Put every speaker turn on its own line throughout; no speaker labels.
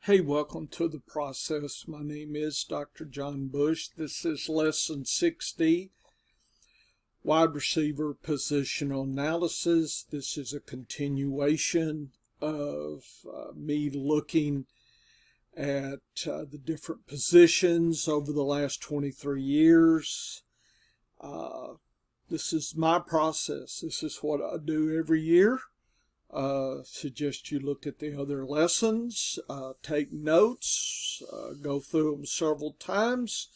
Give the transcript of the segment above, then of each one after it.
Hey, welcome to the process. My name is Dr. John Bush. This is lesson 60, wide receiver positional analysis. This is a continuation of me looking at the different positions over the last 23 years. This is my process. This is what I do every year. Suggest you look at the other lessons, take notes, go through them several times.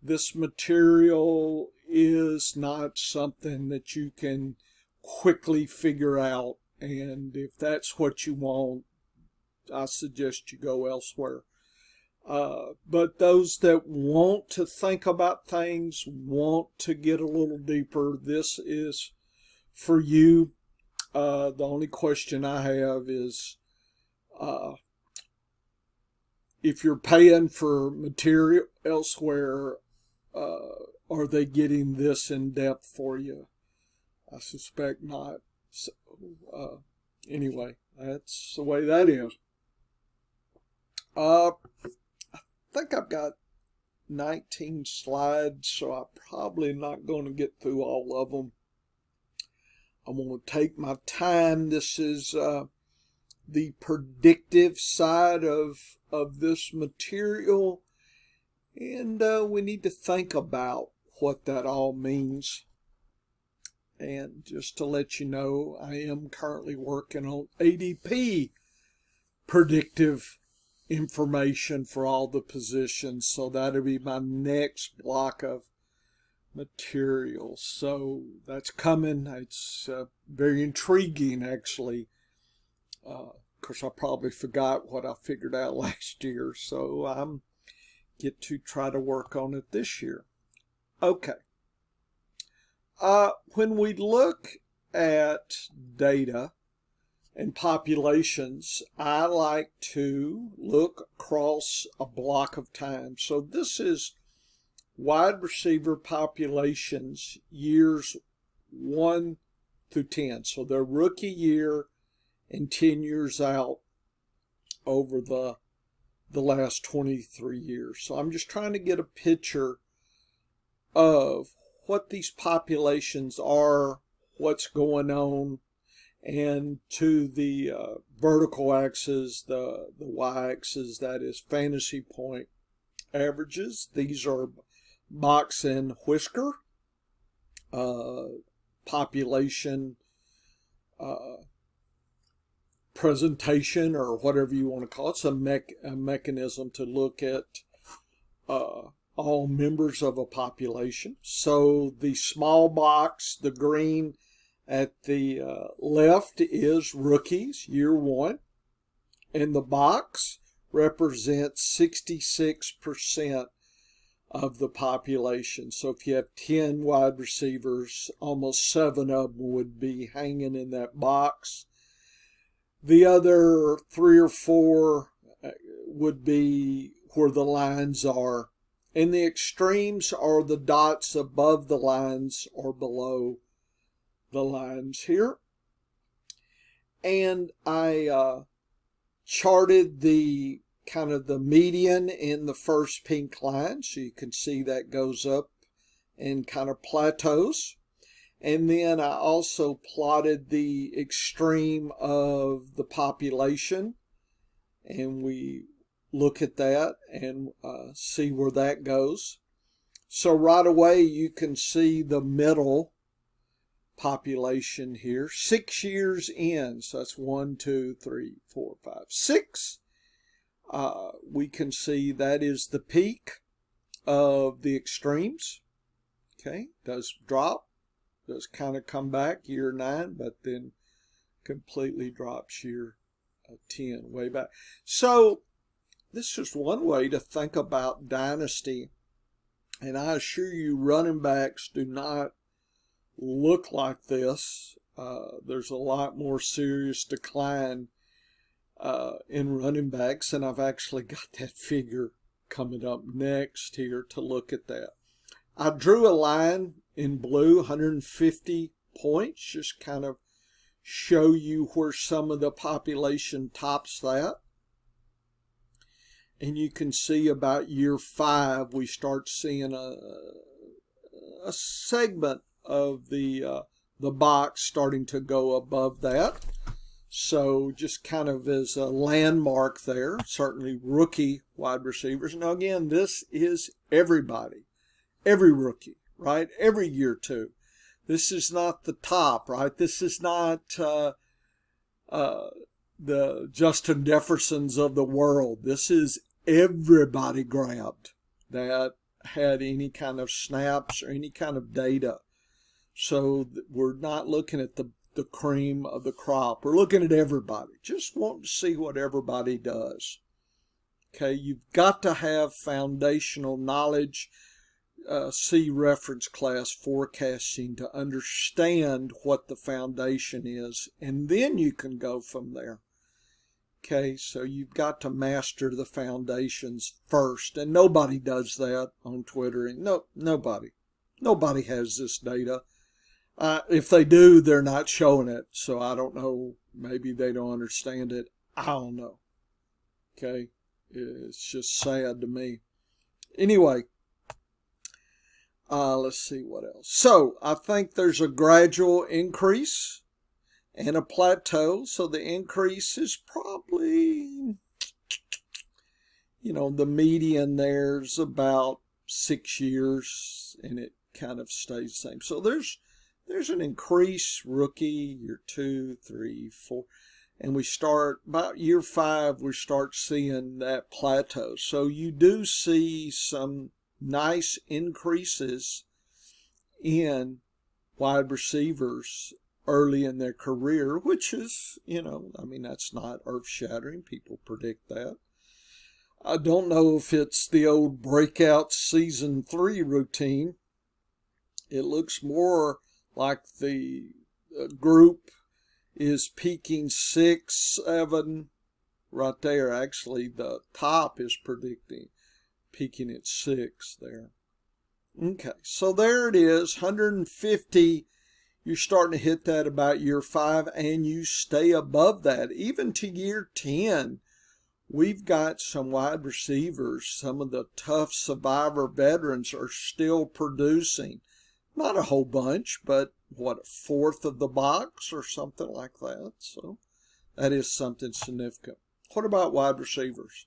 This material is not something that you can quickly figure out, and if that's what you want, I suggest you go elsewhere. But those that want to think about things, want to get a little deeper, this is for you. The only question I have is if you're paying for material elsewhere, are they getting this in depth for you? I suspect not. So, anyway, that's the way that is. I think I've got 19 slides, so I'm probably not going to get through all of them. I'm going to take my time. This is the predictive side of this material, and we need to think about what that all means. And just to let you know, I am currently working on ADP predictive information for all the positions, so that'll be my next block of material. So that's coming. It's very intriguing, actually. Of course, I probably forgot what I figured out last year, so I'm get to try to work on it this year. Okay. When we look at data and populations, I like to look across a block of time. So this is wide receiver populations years 1 through 10. So their rookie year and 10 years out over the last 23 years. So I'm just trying to get a picture of what these populations are, what's going on, and to the vertical axis, the y-axis, that is fantasy point averages. These are box and whisker population presentation, or whatever you want to call it. It's a mechanism to look at all members of a population. So the small box, the green at the left, is rookies, year 1, and the box represents 66% of the population. So if you have 10 wide receivers, almost 7 of them would be hanging in that box. The other 3 or 4 would be where the lines are. And the extremes are the dots above the lines or below the lines here. And I charted the kind of the median in the first pink line, so you can see that goes up and kind of plateaus. And then I also plotted the extreme of the population, and we look at that and see where that goes. So right away you can see the middle population here, 6 years in. So that's 1, 2, 3, 4, 5, 6. We can see that is the peak of the extremes. Okay, does drop, does kind of come back year 9, but then completely drops year 10, way back. So this is one way to think about dynasty, and I assure you running backs do not look like this. There's a lot more serious decline in running backs, and I've actually got that figure coming up next here to look at that. I drew a line in blue, 150 points, just kind of show you where some of the population tops that. And you can see about year 5, we start seeing a segment of the box starting to go above that. So just kind of as a landmark there, certainly rookie wide receivers. Now again, this is everybody, every rookie, right? Every year too. This is not the top, right? This is not the Justin Jeffersons of the world. This is everybody grabbed that had any kind of snaps or any kind of data. So we're not looking at the cream of the crop. We're looking at everybody. Just wanting to see what everybody does. Okay, you've got to have foundational knowledge. See reference class forecasting to understand what the foundation is, and then you can go from there. Okay, so you've got to master the foundations first, and nobody does that on Twitter. And nobody has this data. If they do, they're not showing it. So I don't know. Maybe they don't understand it. I don't know. Okay. It's just sad to me. Anyway, let's see what else. So I think there's a gradual increase and a plateau. So the increase is probably, the median there's about 6 years, and it kind of stays the same. So there's an increase, rookie, year 2, 3, 4, and we start about year 5, we start seeing that plateau. So you do see some nice increases in wide receivers early in their career, which is, that's not earth-shattering. People predict that. I don't know if it's the old breakout season 3 routine. It looks more like the group is peaking 6, 7 right there. Actually, the top is predicting peaking at 6 there. Okay, so there it is, 150. You're starting to hit that about year 5, and you stay above that. Even to year 10, we've got some wide receivers. Some of the tough survivor veterans are still producing. Not a whole bunch, but what, 1/4 of the box or something like that. So that is something significant. What about wide receivers?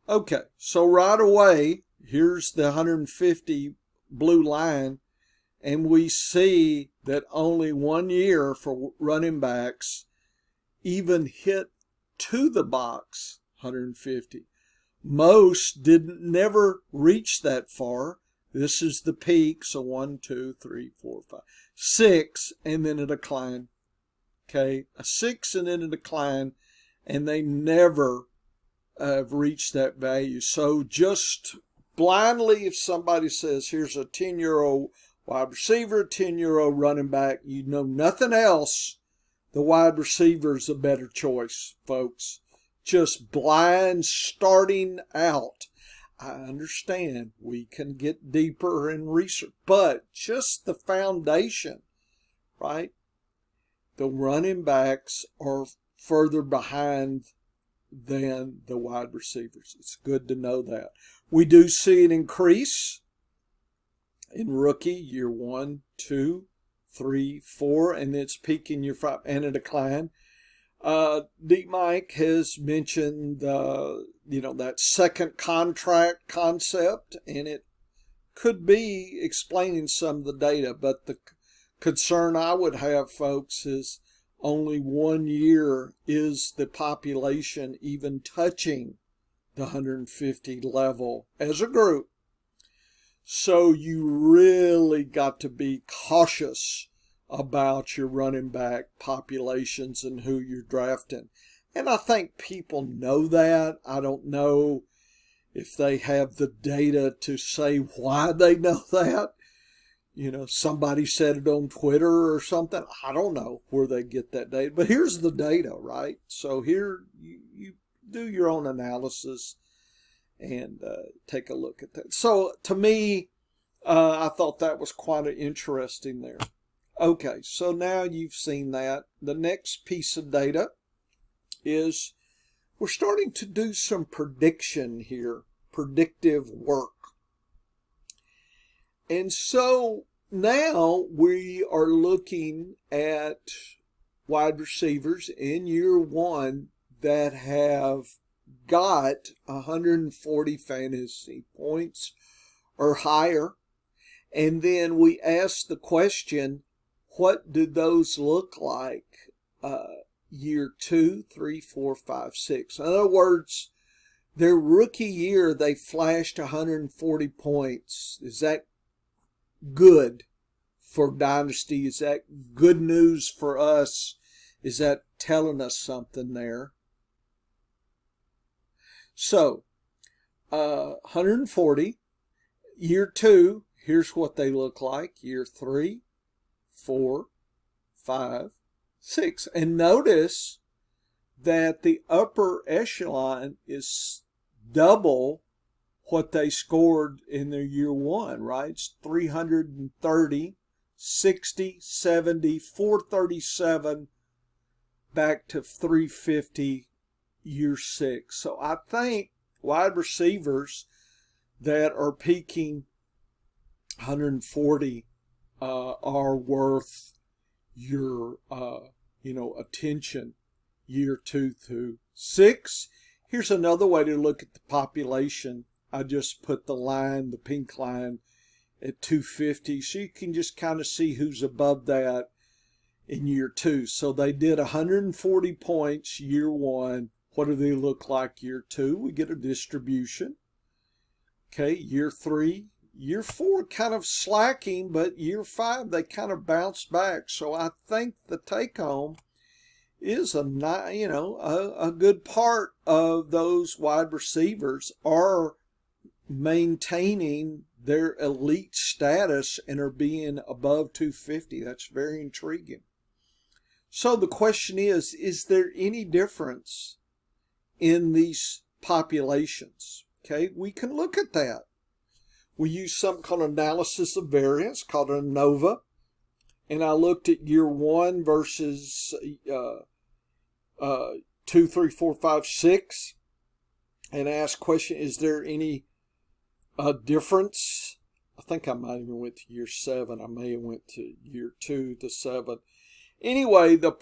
Okay, so right away, here's the 150 blue line, and we see that only 1 year for running backs even hit to the box 150. Most never reach that far. This is the peak, so 1, 2, 3, 4, 5, 6, and then a decline. Okay, a 6 and then a decline, and they never have reached that value. So just blindly, if somebody says, here's a 10-year-old wide receiver, 10-year-old running back, you know nothing else, the wide receiver is a better choice, folks. Just blind starting out. I understand we can get deeper in research, but just the foundation, right? The running backs are further behind than the wide receivers. It's good to know that. We do see an increase in rookie year 1, 2, 3, 4, and it's peaking year 5 and a decline. Deep Mike has mentioned that second contract concept, and it could be explaining some of the data, but the concern I would have, folks, is only 1 year is the population even touching the 150 level as a group. So you really got to be cautious about your running back populations and who you're drafting. And I think people know that. I don't know if they have the data to say why they know that. Somebody said it on Twitter or something. I don't know where they get that data. But here's the data, right? So here you do your own analysis and take a look at that. So to me, I thought that was quite interesting there. Okay, so now you've seen that. The next piece of data is we're starting to do some prediction here, predictive work. And so now we are looking at wide receivers in year one that have got 140 fantasy points or higher. And then we ask the question, what do those look like year 2, 3, 4, 5, 6? In other words, their rookie year, they flashed 140 points. Is that good for Dynasty? Is that good news for us? Is that telling us something there? So, 140. Year 2, here's what they look like. Year 3, 4, 5, 6. And notice that the upper echelon is double what they scored in their year one, right? It's 330, 60, 70, 437, back to 350 year 6. So I think wide receivers that are peaking 140 are worth your attention year 2 through 6. Here's another way to look at the population. I just put the pink line at 250, so you can just kind of see who's above that in year 2. So they did 140 points year 1. What do they look like year 2? We get a distribution. Okay, year 3, year 4 kind of slacking, but year 5 they kind of bounce back. So I think the take home is a good part of those wide receivers are maintaining their elite status and are being above 250. That's very intriguing. So the question is there any difference in these populations? Okay, we can look at that. We use something called analysis of variance, called an ANOVA. And I looked at year 1 versus 2, 3, 4, 5, 6 and asked question, is there any difference? I think I might even went to year 7. I may have went to year 2 to 7. Anyway, the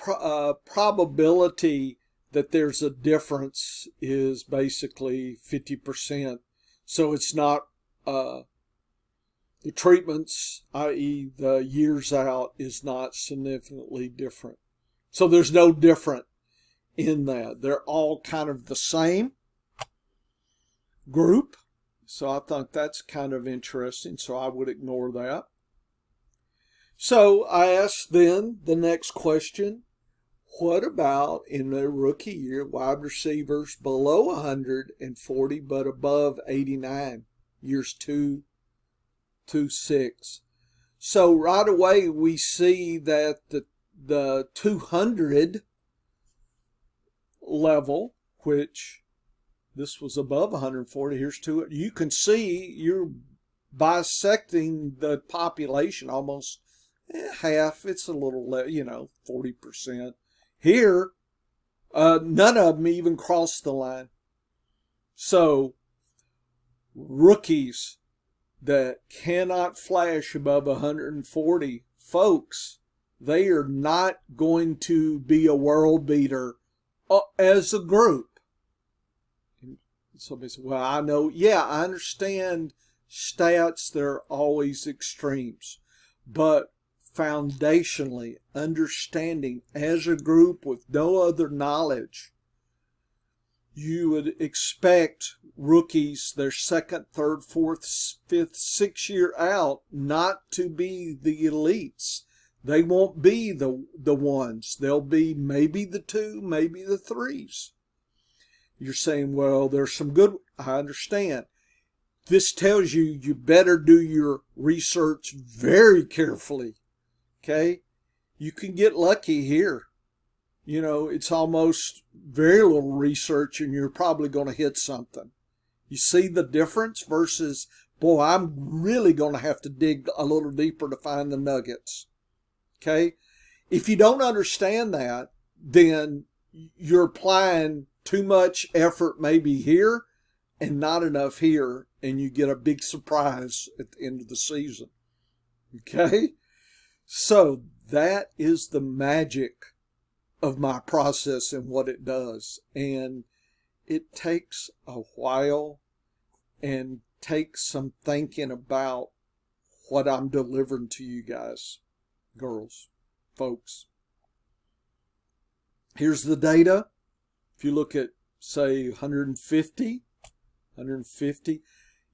probability that there's a difference is basically 50%. So it's not the treatments, i.e. the years out, is not significantly different. So there's no different in that. They're all kind of the same group. So I think that's kind of interesting. So I would ignore that. So I asked then the next question, what about in their rookie year, wide receivers below 140 but above 89, years 2 to 6? So right away we see that the 200 level, which this was above 140, here's 200. You can see you're bisecting the population almost half. It's a little, 40%. Here, none of them even crossed the line. So, rookies that cannot flash above 140, folks, they are not going to be a world beater as a group. And somebody said, well, I know, I understand stats, they're always extremes, but foundationally understanding as a group with no other knowledge, you would expect rookies their second, third, fourth, fifth, 6th year out not to be the elites. They won't be the ones. They'll be maybe the 2, maybe the 3s. You're saying, well, there's some good. I understand. This tells you better do your research very carefully. Okay, you can get lucky here. It's almost very little research and you're probably going to hit something. You see the difference versus, boy, I'm really going to have to dig a little deeper to find the nuggets. Okay, if you don't understand that, then you're applying too much effort maybe here and not enough here, and you get a big surprise at the end of the season. Okay? So that is the magic of my process and what it does. And it takes a while and takes some thinking about what I'm delivering to you guys, girls, folks. Here's the data. If you look at, say, 150,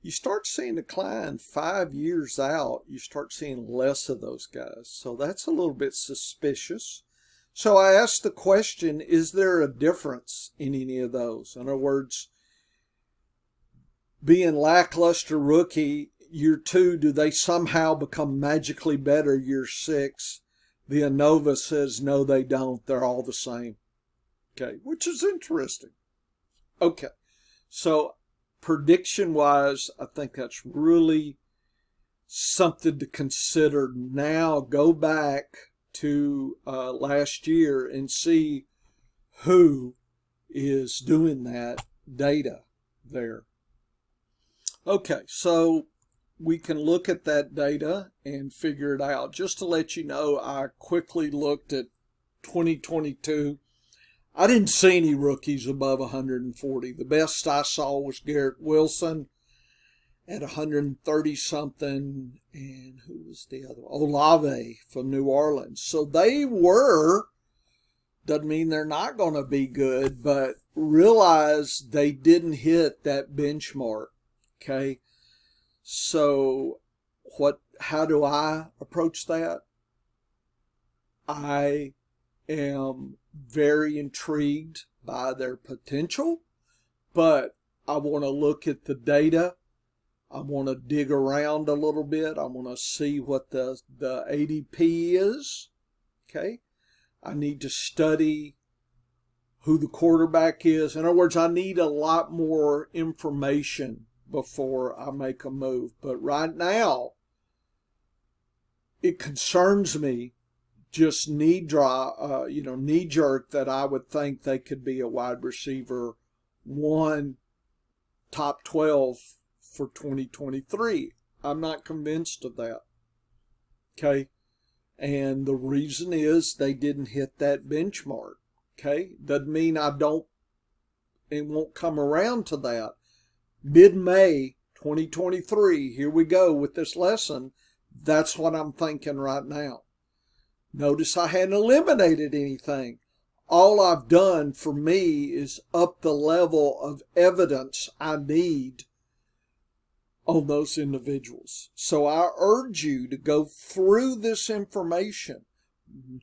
you start seeing decline 5 years out. You start seeing less of those guys. So that's a little bit suspicious. So I asked the question, is there a difference in any of those? In other words, being lackluster rookie, year 2, do they somehow become magically better year 6? The ANOVA says, no, they don't. They're all the same. Okay, which is interesting. Okay, so prediction-wise, I think that's really something to consider. Now go back to last year and see who is doing that data there. Okay, so we can look at that data and figure it out. Just to let you know, I quickly looked at 2022. I didn't see any rookies above 140. The best I saw was Garrett Wilson at 130 something, and who was the other? Olave from New Orleans. So they were, doesn't mean they're not going to be good, but realize they didn't hit that benchmark. Okay, so how do I approach that? I am very intrigued by their potential, but I want to look at the data. I want to dig around a little bit. I want to see what the ADP is. Okay, I need to study who the quarterback is. In other words, I need a lot more information before I make a move. But right now, it concerns me, just knee jerk, that I would think they could be a wide receiver 1, top 12 for 2023. I'm not convinced of that. Okay, and the reason is they didn't hit that benchmark. Okay, doesn't mean I don't and won't come around to that. Mid-May 2023, here we go with this lesson. That's what I'm thinking right now. Notice I hadn't eliminated anything. All I've done for me is up the level of evidence I need on those individuals. So I urge you to go through this information,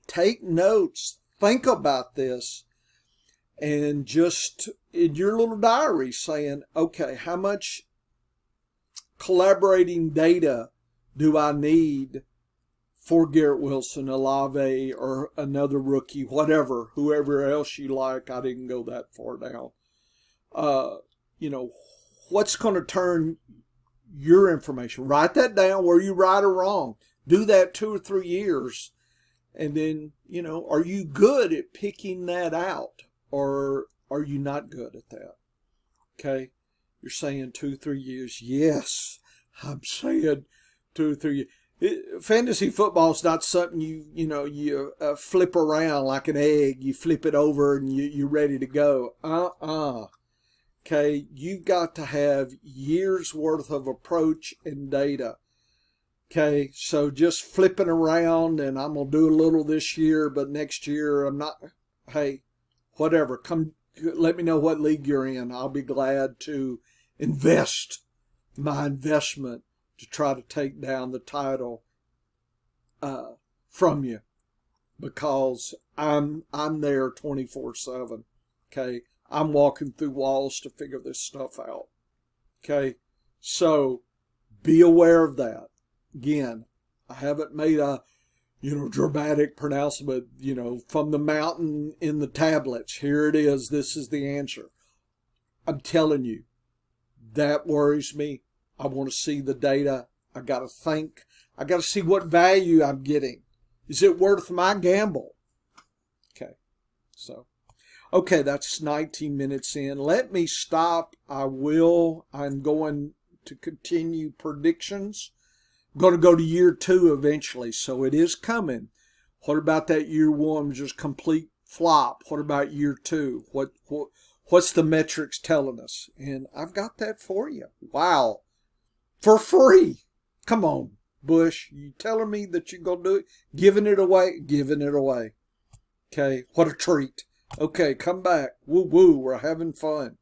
take notes, think about this, and just in your little diary saying, okay, how much collaborating data do I need for Garrett Wilson, Olave, or another rookie, whatever, whoever else you like? I didn't go that far down. What's going to turn your information? Write that down, where you right or wrong. Do that 2 or 3 years. And then, are you good at picking that out? Or are you not good at that? Okay. You're saying 2 or 3 years. Yes, I'm saying 2 or 3 years. Fantasy football is not something you flip around like an egg. You flip it over and you're ready to go. Okay. You've got to have years worth of approach and data. Okay. So just flipping around and I'm going to do a little this year, but next year I'm not. Hey, whatever. Come, let me know what league you're in. I'll be glad to invest my investment to try to take down the title from you, because I'm there 24/7. Okay, I'm walking through walls to figure this stuff out. Okay, so be aware of that. Again, I haven't made a dramatic pronouncement, from the mountain in the tablets. Here it is. This is the answer. I'm telling you, that worries me. I want to see the data. I got to think. I got to see what value I'm getting. Is it worth my gamble? Okay. So, Okay, that's 19 minutes in. Let me stop. I will. I'm going to continue predictions. I'm going to go to year 2 eventually, so it is coming. What about that year 1? Just complete flop. What about year 2? What's the metrics telling us? And I've got that for you. Wow. For free. Come on, Bush. You telling me that you're going to do it? Giving it away? Giving it away. Okay, what a treat. Okay, come back. Woo woo, we're having fun.